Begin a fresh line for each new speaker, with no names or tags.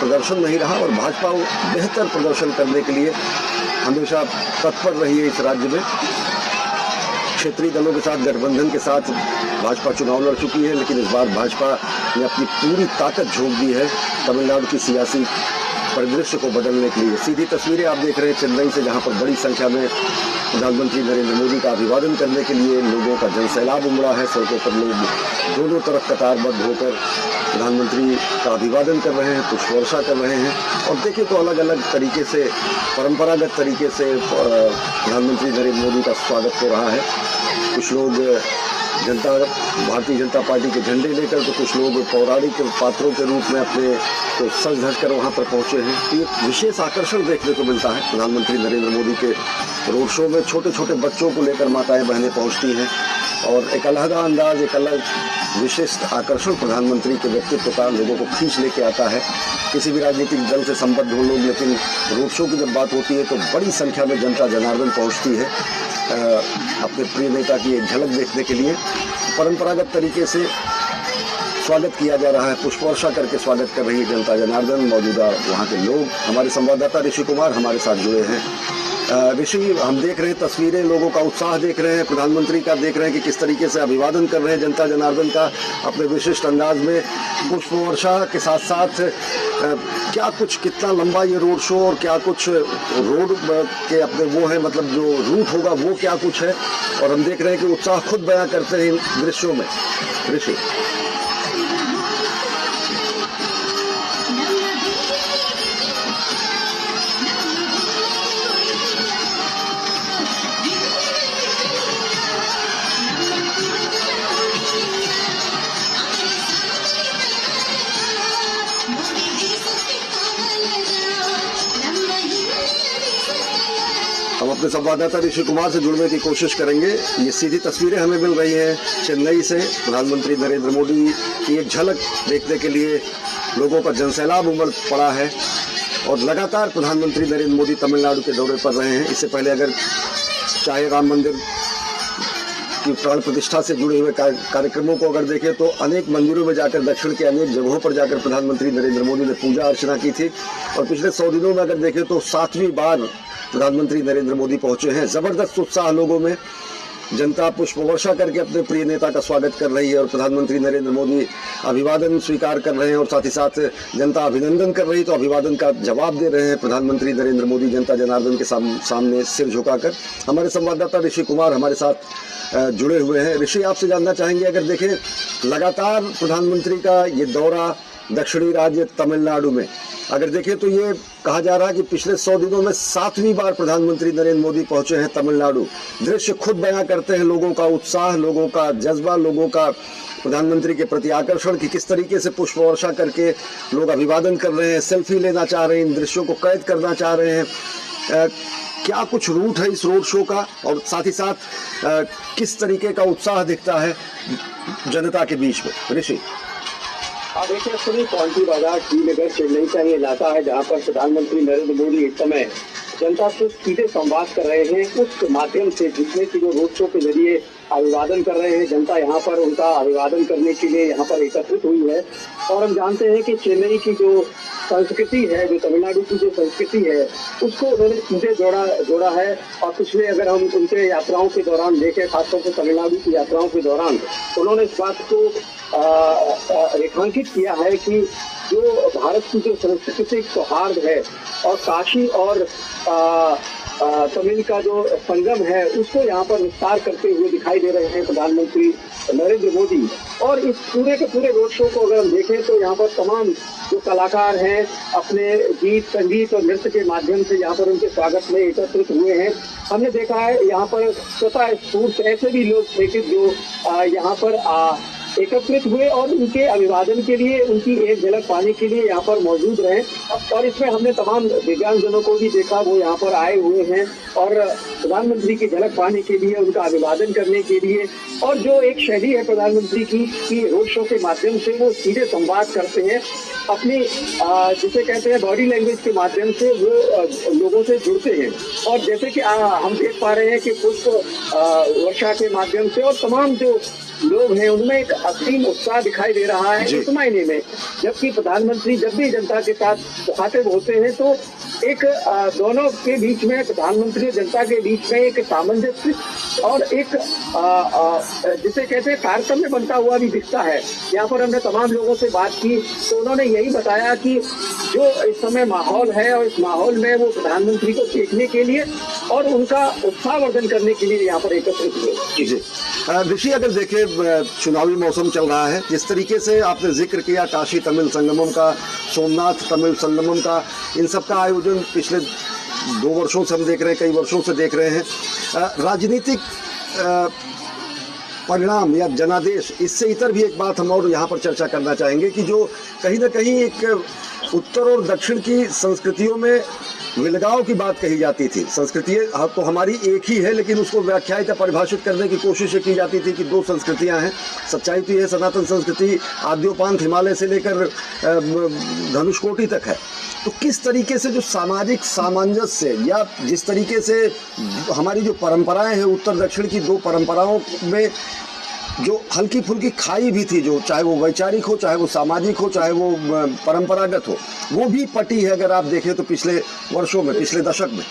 प्रदर्शन नहीं रहा और भाजपा बेहतर प्रदर्शन करने के लिए हमेशा तत्पर रही है। इस राज्य में क्षेत्रीय दलों के साथ गठबंधन के साथ भाजपा चुनाव लड़ चुकी है, लेकिन इस बार भाजपा ने अपनी पूरी ताकत झोंक दी है तमिलनाडु की सियासी परिदृश्य को बदलने के लिए। सीधी तस्वीरें आप देख रहे हैं चेन्नई से, जहां पर बड़ी संख्या में प्रधानमंत्री नरेंद्र मोदी का अभिवादन करने के लिए लोगों का जनसैलाब उमड़ा है। सड़कों पर लोग दोनों तरफ कतारबद्ध होकर प्रधानमंत्री का अभिवादन कर रहे हैं, पुष्प वर्षा कर रहे हैं। और देखिए तो अलग अलग तरीके से, परंपरागत तरीके से प्रधानमंत्री नरेंद्र मोदी का स्वागत हो रहा है। कुछ लोग भारतीय जनता पार्टी के झंडे लेकर, तो कुछ लोग पौराणिक पात्रों के रूप में अपने तो सज धज कर वहाँ पर पहुँचे हैं। तो ये विशेष आकर्षण देखने को मिलता है प्रधानमंत्री नरेंद्र मोदी के रोड शो में। छोटे छोटे बच्चों को लेकर माताएं बहनें पहुँचती हैं और एक अलग अंदाज, एक अलग विशिष्ट आकर्षण प्रधानमंत्री के व्यक्तित्व का लोगों को खींच लेके आता है। किसी भी राजनीतिक दल से संबद्ध हो लोग, लेकिन रोड शो की जब बात होती है तो बड़ी संख्या में जनता जनार्दन पहुंचती है अपने प्रिय नेता की एक झलक देखने के लिए। परंपरागत तरीके से स्वागत किया जा रहा है, पुष्प वर्षा करके स्वागत कर रही है जनता जनार्दन। मौजूदा वहाँ के लोग, हमारे संवाददाता ऋषि कुमार हमारे साथ जुड़े हैं। ऋषि, हम देख रहे हैं तस्वीरें, लोगों का उत्साह देख रहे हैं, प्रधानमंत्री का देख रहे हैं कि किस तरीके से अभिवादन कर रहे हैं जनता जनार्दन का अपने विशिष्ट अंदाज में। पुष्प वर्षा के साथ साथ क्या कुछ, कितना लंबा ये रोड शो और क्या कुछ रोड के अपने वो है, मतलब जो रूट होगा वो क्या कुछ है, और हम देख रहे हैं कि उत्साह खुद बयां करते हैं इन दृश्यों में। ऋषि, हम अपने संवाददाता ऋषि कुमार से जुड़ने की कोशिश करेंगे। ये सीधी तस्वीरें हमें मिल रही हैं चेन्नई से। प्रधानमंत्री नरेंद्र मोदी की एक झलक देखने के लिए लोगों का जनसैलाब उमड़ पड़ा है और लगातार प्रधानमंत्री नरेंद्र मोदी तमिलनाडु के दौरे पर रहे हैं। इससे पहले अगर चाहे राम मंदिर की प्राण प्रतिष्ठा से जुड़े हुए कार्यक्रमों को अगर देखें तो अनेक मंदिरों में जाकर, दक्षिण के अनेक जगहों पर जाकर प्रधानमंत्री नरेंद्र मोदी ने पूजा अर्चना की थी। और पिछले 100 दिनों में अगर देखें तो 7वीं बार प्रधानमंत्री नरेंद्र मोदी पहुंचे हैं। जबरदस्त उत्साह लोगों में, जनता पुष्प वर्षा करके अपने प्रिय नेता का स्वागत कर रही है और प्रधानमंत्री नरेंद्र मोदी अभिवादन स्वीकार कर रहे हैं और साथ ही साथ जनता अभिनंदन कर रही तो अभिवादन का जवाब दे रहे हैं प्रधानमंत्री नरेंद्र मोदी जनता जनार्दन के सामने सिर झुकाकर। हमारे संवाददाता ऋषि कुमार हमारे साथ जुड़े हुए हैं। ऋषि, आपसे जानना चाहेंगे, अगर देखें लगातार प्रधानमंत्री का ये दौरा दक्षिणी राज्य तमिलनाडु में, अगर देखें तो ये कहा जा रहा है कि पिछले 100 दिनों में 7वीं बार प्रधानमंत्री नरेंद्र मोदी पहुंचे हैं तमिलनाडु। दृश्य खुद बयां करते हैं लोगों का उत्साह, लोगों का जज्बा, लोगों का प्रधानमंत्री के प्रति आकर्षण कि किस तरीके से पुष्प वर्षा करके लोग अभिवादन कर रहे हैं, सेल्फी लेना चाह रहे हैं, इन दृश्यों को कैद करना चाह रहे हैं। क्या कुछ रूट है इस रोड शो का, और साथ ही साथ किस तरीके का उत्साह दिखता है जनता के बीच में? ऋषि,
देखिए सुनी, पॉन्टी बाजार श्रीनगर चेन्नई का ये इलाका है जहाँ पर प्रधानमंत्री नरेंद्र मोदी इस समय जनता से सीधे संवाद कर रहे हैं उस माध्यम से, जिसमें कि जो रोड शो के जरिए अभिवादन कर रहे हैं। जनता यहाँ पर उनका अभिवादन करने के लिए यहाँ पर एकत्रित हुई है। और हम जानते हैं कि चेन्नई की जो संस्कृति है, जो तमिलनाडु की जो संस्कृति है, उसको उन्होंने सीधे जोड़ा है। और पिछले अगर हम उनके यात्राओं के दौरान देखें, खासतौर से तमिलनाडु की यात्राओं के दौरान, उन्होंने इस बात को रेखांकित किया है कि जो भारत की जो सांस्कृतिक सौहार्द है और काशी और तमिल का जो संगम है, उसको यहाँ पर विस्तार करते हुए दिखाई दे रहे हैं प्रधानमंत्री नरेंद्र मोदी। और इस पूरे के पूरे रोड शो को अगर हम देखें तो यहाँ पर तमाम जो कलाकार हैं अपने गीत, संगीत और नृत्य के माध्यम से यहाँ पर उनके स्वागत में एकत्रित हुए हैं। हमने देखा है यहाँ पर स्वतः स्फूर्त ऐसे भी लोग थे कि जो यहाँ पर एकत्रित हुए और उनके अभिवादन के लिए, उनकी एक झलक पाने के लिए यहाँ पर मौजूद रहे। और इसमें हमने तमाम दिव्यांगजनों को भी देखा, वो यहाँ पर आए हुए हैं और प्रधानमंत्री की झलक पाने के लिए, उनका अभिवादन करने के लिए। और जो एक शैली है प्रधानमंत्री की रोड शो के माध्यम से, वो सीधे संवाद करते हैं अपनी जिसे कहते हैं बॉडी लैंग्वेज के माध्यम से, वो लोगों से जुड़ते हैं। और जैसे कि हम देख पा रहे हैं कि पुष्प वर्षा के माध्यम से और तमाम जो लोग हैं उनमें एक असीम उत्साह दिखाई दे रहा है
जी।
इस मायने में, जबकि प्रधानमंत्री जब भी जनता के साथ मुखातिब होते हैं तो एक दोनों के बीच में, प्रधानमंत्री और जनता के बीच में एक सामंजस्य और एक जिसे कहते हैं तारतम्य बनता हुआ भी दिखता है। यहाँ पर हमने तमाम लोगों से बात की तो उन्होंने यही बताया कि जो इस समय माहौल है और इस माहौल में वो प्रधानमंत्री को देखने के लिए और उनका उत्साहवर्धन करने के लिए यहाँ पर एकत्रित हुए।
जी ऋषि, अगर देखें चुनावी मौसम चल रहा है, जिस तरीके से आपने जिक्र किया काशी तमिल संगमम का, सोमनाथ तमिल संगमम का, इन सब का आयोजन पिछले 2 वर्षों से हम देख रहे हैं, कई वर्षों से देख रहे हैं। राजनीतिक परिणाम या जनादेश, इससे इतर भी एक बात हम और यहाँ पर चर्चा करना चाहेंगे कि जो कहीं ना कहीं एक उत्तर और दक्षिण की संस्कृतियों में विलगाव की बात कही जाती थी। संस्कृति तो हमारी एक ही है, लेकिन उसको व्याख्यायित या परिभाषित करने की कोशिश की जाती थी कि 2 संस्कृतियां हैं। सच्चाई तो यह सनातन संस्कृति आद्योपांत हिमालय से लेकर धनुषकोटि तक है। तो किस तरीके से जो सामाजिक सामंजस्य या जिस तरीके से हमारी जो परंपराएं हैं, उत्तर दक्षिण की 2 परंपराओं में जो हल्की फुल्की खाई भी थी, जो चाहे वो वैचारिक हो, चाहे वो सामाजिक हो, चाहे वो परंपरागत हो, वो भी पटी है अगर आप देखें तो पिछले वर्षों में, पिछले दशक में।